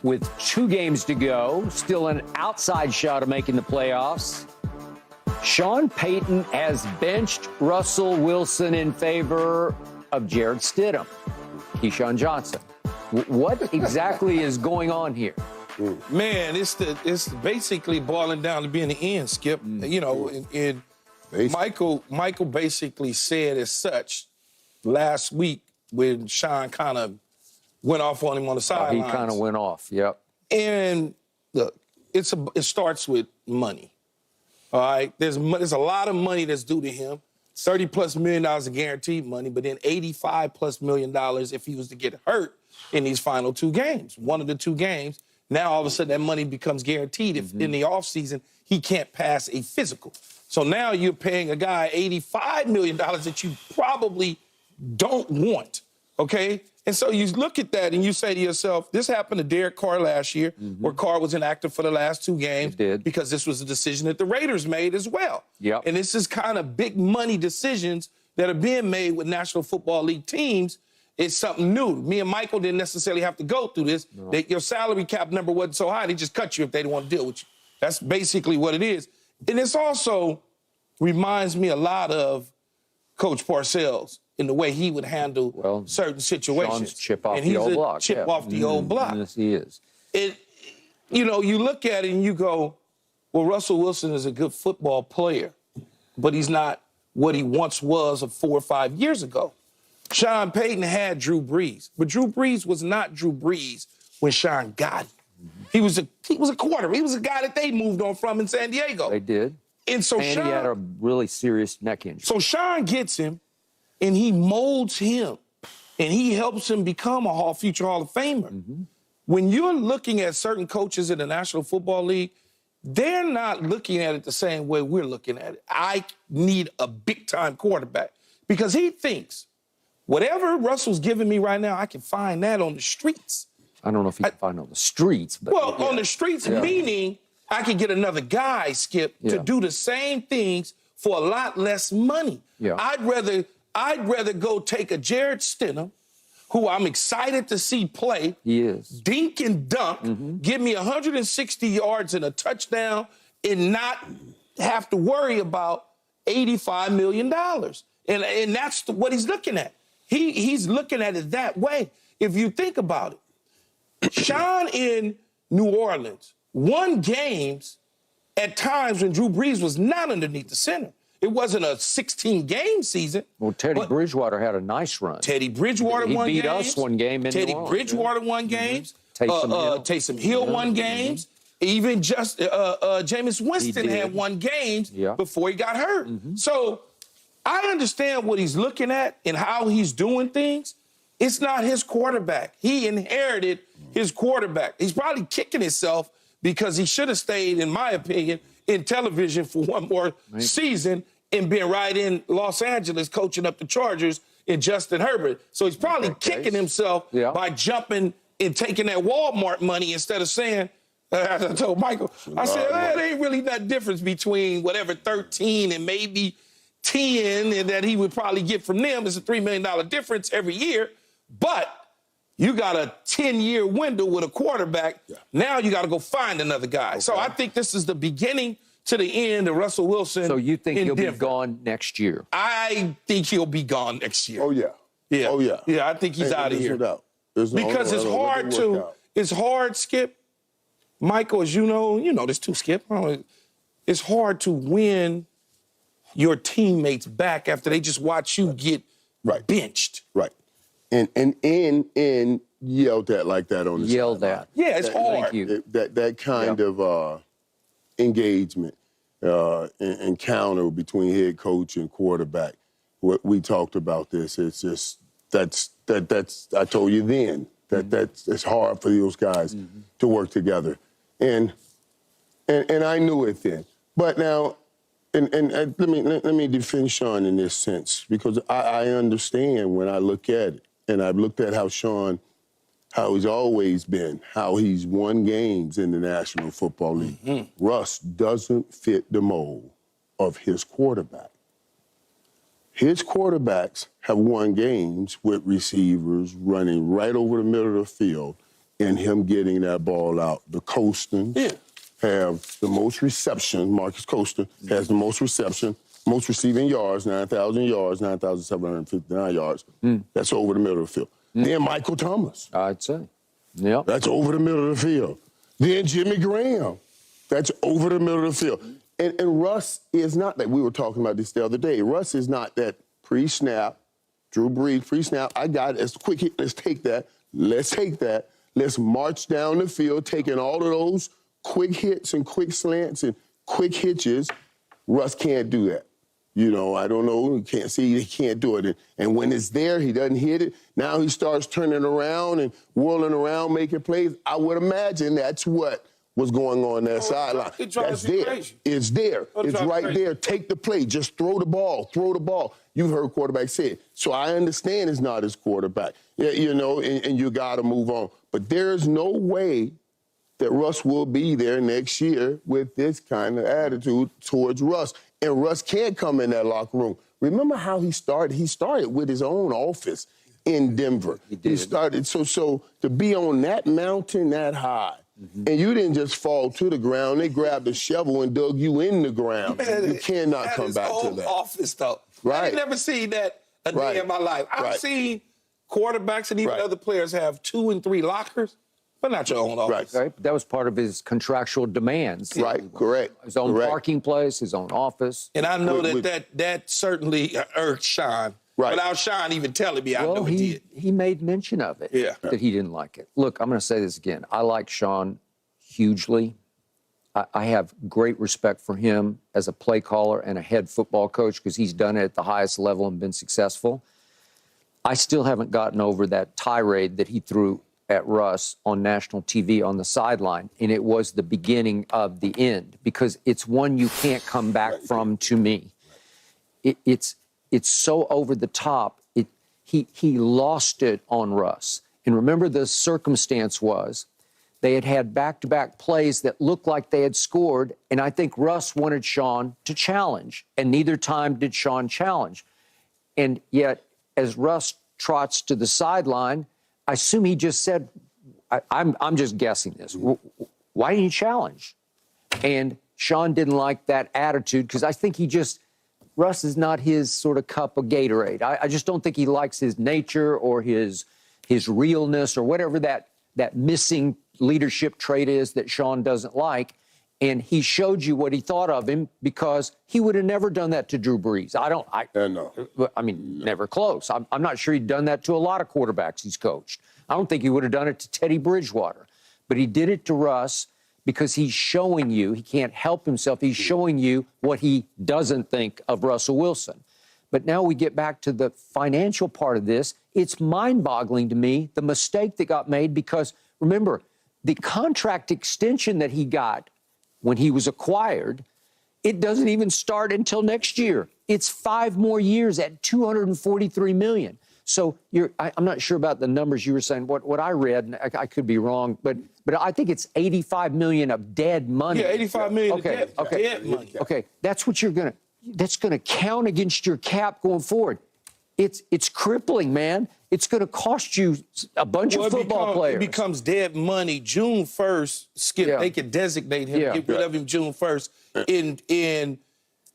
with 2 games to go, still an outside shot of making the playoffs. Sean Payton has benched Russell Wilson in favor of Jarrett Stidham, Keyshawn Johnson. What exactly is going on here? Man, it's basically boiling down to being the end, Skip. You know, and Michael basically said as such last week when Sean kind of went off on him on the sidelines. He kind of went off, yep. And look, it starts with money. All right, there's a lot of money that's due to him. $30+ million of guaranteed money, but then $85+ million if he was to get hurt in these final 2 games. One of the 2 games, now all of a sudden that money becomes guaranteed if in the offseason he can't pass a physical. So now you're paying a guy $85 million that you probably don't want, okay? And so you look at that and you say to yourself, this happened to Derek Carr last year, where Carr was inactive for the last 2 games because this was a decision that the Raiders made as well. Yep. And this is kind of big money decisions that are being made with National Football League teams. It's something new. Me and Michael didn't necessarily have to go through this. No. Your salary cap number wasn't so high, they just cut you if they didn't want to deal with you. That's basically what it is. And this also reminds me a lot of Coach Parcells in the way he would handle certain situations. Sean's chip off the old block. Chip off the old block. Yes, he is. You know, you look at it and you go, well, Russell Wilson is a good football player, but he's not what he once was 4 or 5 years ago. Sean Payton had Drew Brees, but Drew Brees was not Drew Brees when Sean got him. He was a quarterback. He was a guy that they moved on from in San Diego. They did. And so Sean, he had a really serious neck injury. So Sean gets him, and he molds him, and he helps him become a future Hall of Famer. When you're looking at certain coaches in the National Football League, they're not looking at it the same way we're looking at it. I need a big-time quarterback because he thinks whatever Russell's giving me right now, I can find that on the streets. I don't know if he can find it on the streets. But on the streets, meaning I can get another guy, Skip, to do the same things for a lot less money. I'd rather go take a Jarrett Stidham, who I'm excited to see play. He is. Dink and dunk, give me 160 yards and a touchdown and not have to worry about $85 million. And that's what he's looking at. He's looking at it that way. If you think about it, Sean in New Orleans won games at times when Drew Brees was not underneath the center. It wasn't a 16-game season. Well, Teddy Bridgewater had a nice run. Teddy Bridgewater won games. He beat us one game in Teddy New Orleans. Bridgewater won games. Taysom Hill won games. Even just Jameis Winston had won games before he got hurt. So I understand what he's looking at and how he's doing things. It's not his quarterback. He inherited his quarterback. He's probably kicking himself because he should have stayed, in my opinion, in television for one more season and been right in Los Angeles coaching up the Chargers and Justin Herbert. So he's probably kicking himself by jumping and taking that Walmart money instead of saying, as I told Michael, I said, there ain't really that difference between whatever 13 and maybe 10 and that he would probably get from them. It's a $3 million difference every year. But you got a 10-year window with a quarterback. Now you got to go find another guy. So I think this is the beginning to the end of Russell Wilson. So you think he'll Denver. be gone next year? I think he'll be gone next year. Oh, yeah. Yeah. Oh, yeah. Yeah, I think he's out of here. No doubt. Because it's hard, Skip. Michael, as you know this too, Skip. It's hard to win your teammates back after they just watch you get benched. Right. And yelled at like that on the Yelled at. Yeah, it's hard. Thank you. That kind of engagement, encounter between head coach and quarterback. We talked about this. It's just that's I told you then that it's hard for those guys to work together, and I knew it then. But now, and let me defend Sean in this sense because I understand when I look at it. And I've looked at how he's always been, how he's won games in the National Football League. Russ doesn't fit the mold of his quarterback. His quarterbacks have won games with receivers running right over the middle of the field and him getting that ball out. The Costans have the most reception. Marcus Costa has the most reception, most receiving yards, 9,000 yards, 9,759 yards. That's over the middle of the field. Then Michael Thomas. I'd say. Yeah. That's over the middle of the field. Then Jimmy Graham. That's over the middle of the field. And Russ is not that. We were talking about this the other day. Russ is not that pre-snap, Drew Brees, pre-snap. I got it. It's a quick hit. Let's take that. Let's take that. Let's march down the field, taking all of those quick hits and quick slants and quick hitches. Russ can't do that. You know, I don't know. He can't see. He can't do it. And when it's there, he doesn't hit it. Now he starts turning around and whirling around, making plays. I would imagine that's what was going on that sideline. That's there. Crazy. It's there. It's right there. Take the play. Just throw the ball. Throw the ball. You've heard quarterbacks say it. So I understand it's not his quarterback. Yeah, you know, and you got to move on. But there's no way that Russ will be there next year with this kind of attitude towards Russ. And Russ can't come in that locker room. Remember how he started? He started with his own office in Denver. He did. He started. So to be on that mountain that high, and you didn't just fall to the ground. They grabbed a shovel and dug you in the ground. You cannot come back to that. Office, though. Right. I've never seen that a day in my life. I've seen quarterbacks and even other players have 2 and 3 lockers, but not your own office. Right. That was part of his contractual demands. Right, correct. His own parking place, his own office. And I know that certainly irked Sean. Right. Without Sean even telling me, I know it did. He made mention of it, that he didn't like it. Look, I'm going to say this again. I like Sean hugely. I have great respect for him as a play caller and a head football coach because he's done it at the highest level and been successful. I still haven't gotten over that tirade that he threw at Russ on national TV on the sideline, and it was the beginning of the end because it's one you can't come back from to me. It's so over the top. He lost it on Russ. And remember, the circumstance was they had back-to-back plays that looked like they had scored, and I think Russ wanted Sean to challenge, and neither time did Sean challenge. And yet, as Russ trots to the sideline, I assume he just said, I'm just guessing this, why didn't you challenge? And Sean didn't like that attitude because I think Russ is not his sort of cup of Gatorade. I just don't think he likes his nature or his realness or whatever that missing leadership trait is that Sean doesn't like. And he showed you what he thought of him because he would have never done that to Drew Brees. I mean, never close. I'm not sure he'd done that to a lot of quarterbacks he's coached. I don't think he would have done it to Teddy Bridgewater. But he did it to Russ because he's showing you, he can't help himself, he's showing you what he doesn't think of Russell Wilson. But now we get back to the financial part of this. It's mind-boggling to me, the mistake that got made, because remember, the contract extension that he got when he was acquired, it doesn't even start until next year. It's 5 more years at $243 million. So I'm not sure about the numbers you were saying. What I read, and I could be wrong, but I think it's $85 million of dead money. Yeah, $85 million dead money. Okay, that's what that's gonna count against your cap going forward. It's crippling, man. It's going to cost you a bunch of football players. It becomes dead money. June 1st, Skip, they could designate him, get rid of him June 1st. In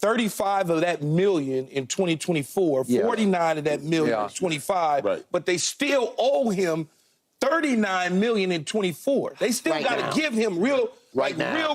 35 of that million in 2024, 49 of that million in 25, but they still owe him $39 million in 24. They still got to give him real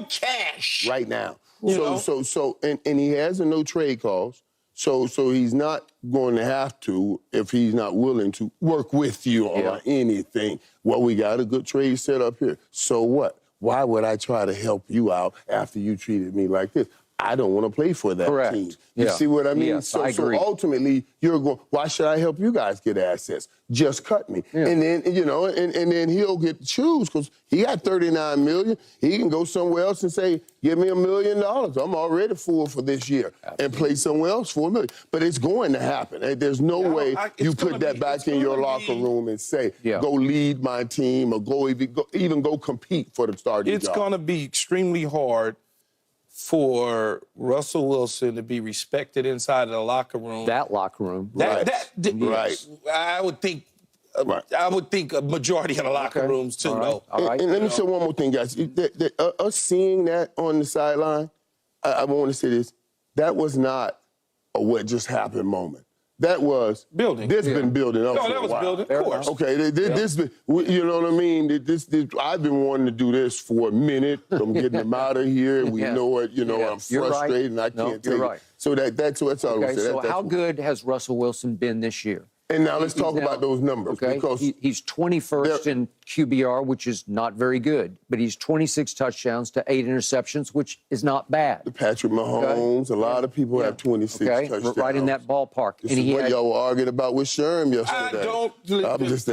cash. Right now. And he has a no trade clause. So he's not going to have to, if he's not willing to, work with you on anything. Well, we got a good trade set up here. So what? Why would I try to help you out after you treated me like this? I don't want to play for that team. You see what I mean? Yes, I agree. So ultimately, you're going, why should I help you guys get assets? Just cut me. And then, and then he'll get to choose because he got $39 million. He can go somewhere else and say, give me $1 million. I'm already full for this year and play somewhere else for $1 million. But it's going to happen. There's no way you put that back in your locker room and say, go lead my team or even go compete for the starting job. It's going to be extremely hard for Russell Wilson to be respected inside of the locker room. That locker room. I would think I would think a majority of the locker rooms too. All right. And let me say one more thing, guys. Us seeing that on the sideline, I want to say this: that was not a what just happened moment. That was building. This been building up. No, that was building. Of course. Okay, this you know what I mean? This I've been wanting to do this for a minute. I'm getting them out of here. We know it. You know, I'm frustrated and I can't take it. So that's all I'm saying. So how good has Russell Wilson been this year? And now let's talk about those numbers. Okay, because he's 21st in QBR, which is not very good, but he's 26 touchdowns to 8 interceptions, which is not bad. Patrick Mahomes, a lot of people have 26 touchdowns. Right in that ballpark. This is what y'all were arguing about with Sherm yesterday. That was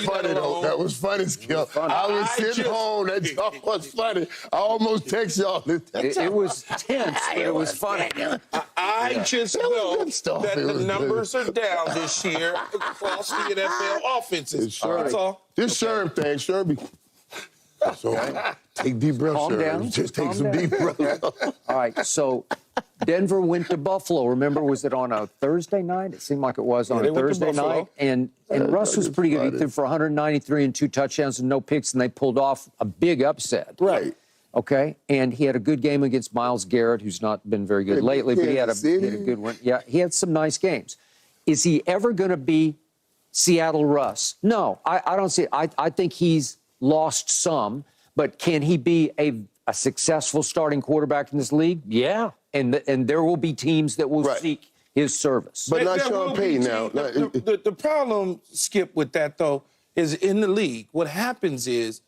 funny. That was funny, Skip. I was sitting home. That joke was funny. I almost text y'all. It was tense, but it was funny. I just know that the numbers are down this year across the NFL offenses. That's all. This Sherm thing, Sherm So take deep breaths, Calm down. Just take some deep breaths. All right, so Denver went to Buffalo. Remember, was it on a Thursday night? It seemed like it was on a Thursday night. And Russ was pretty good. He threw for 193 and 2 touchdowns and no picks, and they pulled off a big upset. Right. Okay, and he had a good game against Myles Garrett, who's not been very good lately, but he had a good one. Yeah, he had some nice games. Is he ever going to be Seattle Russ? No, I don't see it. I think he's lost some, but can he be a successful starting quarterback in this league? Yeah, and there will be teams that will seek his service. But not Sean Payton now. The problem, Skip, with that, though, is in the league, what happens is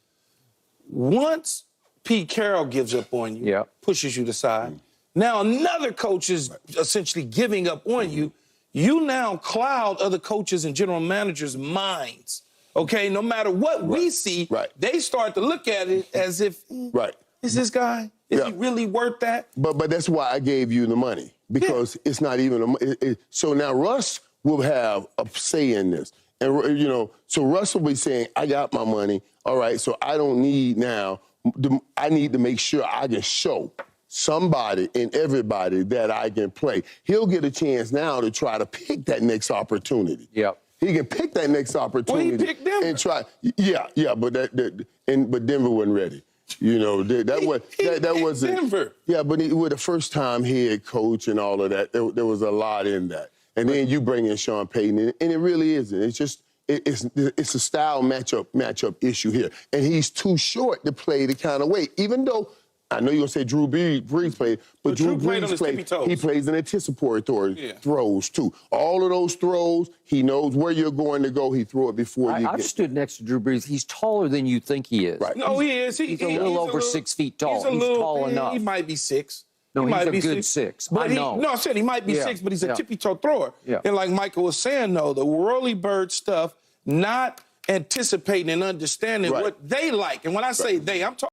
once Pete Carroll gives up on you, pushes you to the side, now another coach is essentially giving up on you. You now cloud other coaches and general managers' minds, okay? No matter what we see, they start to look at it as if, is this guy, is he really worth that? But that's why I gave you the money, because it's not even so now Russ will have a say in this. And, you know, so Russ will be saying, I got my money, all right, so I don't need now, I need to make sure I can show somebody and everybody that I can play. He'll get a chance now to try to pick that next opportunity. Yep. He can pick that next opportunity. Well, he picked Denver. And try. But Denver wasn't ready. You know, that wasn't Denver. Yeah, but with the first time head coach and all of that, there was a lot in that. And then you bring in Sean Payton, and it really isn't. It's just it's a style matchup issue here, and he's too short to play the kind of way. Even though I know you're gonna say Drew Brees played, but Drew Brees he plays in anticipatory throws too. All of those throws, he knows where you're going to go. He threw it before you. I've stood next to Drew Brees. He's taller than you think he is. Right. No, he is. He's a little over 6 feet tall. He's tall enough. He might be 6. No, he's a good 6. But I know. I said he might be 6, but he's a tippy-toe thrower. Yeah. And like Michael was saying, though, the whirly bird stuff, not anticipating and understanding what they like. And when I say they, I'm talking